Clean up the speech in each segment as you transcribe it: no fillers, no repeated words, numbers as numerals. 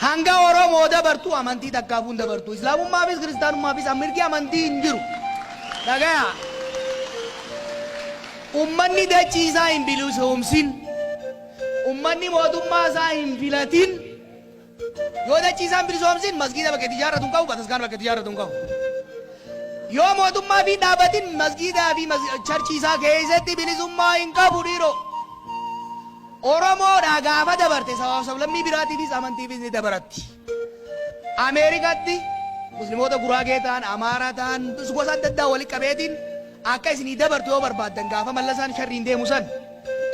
hanga Oromoo dabartu amantii takkaafuu hin dabartu. Islaamummaafis kiristaanummaafis mirgi amantii hin jiru. Dhagaya. Ummanni dachii isaa hin bilisoomsin. Ummanni mootummaa isaa hin filatin. Yoo dachii isaa hin bilisoomsin masgiida bakka itti ijaarratu hin qabu, bataskaana bakka itti ijaarratu hin qabu. Yoo mootummaa fi dhaabatin masgiidaa fi charchii isaa keessatti bilisummaa hin qabu dhiiroo. Oromoodhaa gaafa dabarte sablammii biraatiifis amantiifis ni dabaratti. Ameerikaatti musliimoota Guraagee ta'an, Amaaraa ta'an, gosa adda addaa walitti qabeetiin akka isinii dabartu yoo barbaaddan gaafa mallasaan sharriin deemu san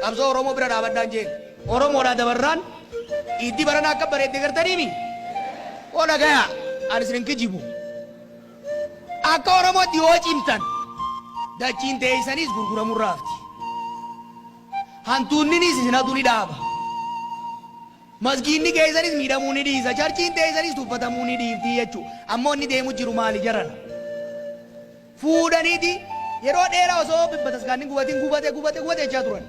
qabsoo Oromoo bira dhaabadhaan jeen. Oromoodhaa dabarraan iddi barana akka bareedde gartaniimi. Oo dhagaya ani isin kijibu. Akka Oromootti yoo cimtan dachiin teessanis gurguramuu raafti. Hantuunninis isin hatu ni dhaaba. Masgiinni keessanis miidhamuu ni dhiisa. Charchiin teessanis tuffatamuu ni dhiifti jechuudha. Ammoo inni deemu jiru maali jaran? Fuudhaniiti yeroo dheeraa osoo bataskaanni gubate jechaa turan.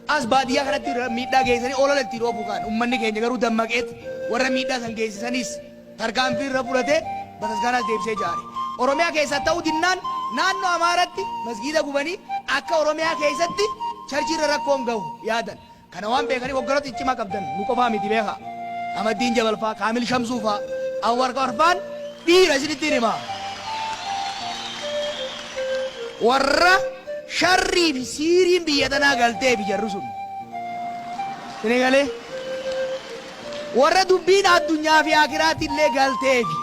As baadiyyaa kanatti miidhaa geessanii olola itti dhoobu kan uummanni keenya garuu dammaqeet warra miidhaa san geessisanis tarkaanfii irra fudhatee bataskaanas deebisee jaare. Oromiyaa keessaa ta'uu dinnaan naannoo Amaaratti masgiida gubanii akka Oromiyaa keessatti charchiirra rakkoon gahu yaadan. Kana waan beekanii waggaroota ciccimaa qabdan nu qofaa miti beeka. Amaddiin Jabalfaa, Kaamil Shamsuufaa, Awwar Qarfaan dhiira isinitti hima. Warra sharrii fi siiriin biyya tanaa galtee fi jarri sun. Sini galee warra dubbiin addunyaa fi akiraatti illee galtee fi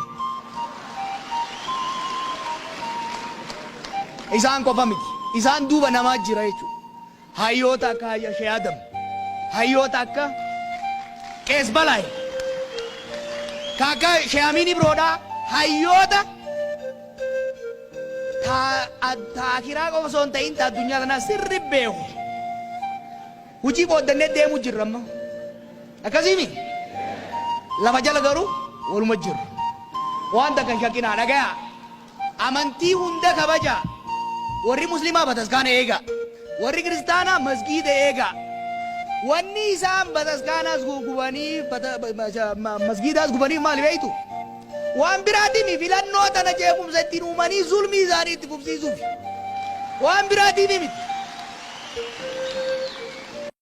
isaan qofa miti. Isaan duuba namaa jira jechuudha. Hayyoota akka Shee Adam, hayyoota akka Qees Balaay, akka Shee Amiin Ibroodhaa, hayyoota taakiraa qofa osoo hin ta'in addunyaa kanaa sirri beeku. Hujii booddannee deemuu jirra amma. Akkasiimi lafa jala garuu waluma jirru. Waan takka hin shakkina dhagaya. Amantii hunda kabaja. Warri musliimaa bataskaana eega. Warri kiristaanaa masgiida eega. Wanni isaan bataskaanaas gubanii masgiidaas gubanii maali beektu? Waan biraatiif filannoo tana jeequmsa ittiin uumanii zulmii isaanii itti fufsiisuuf. Waan biraatiif miti.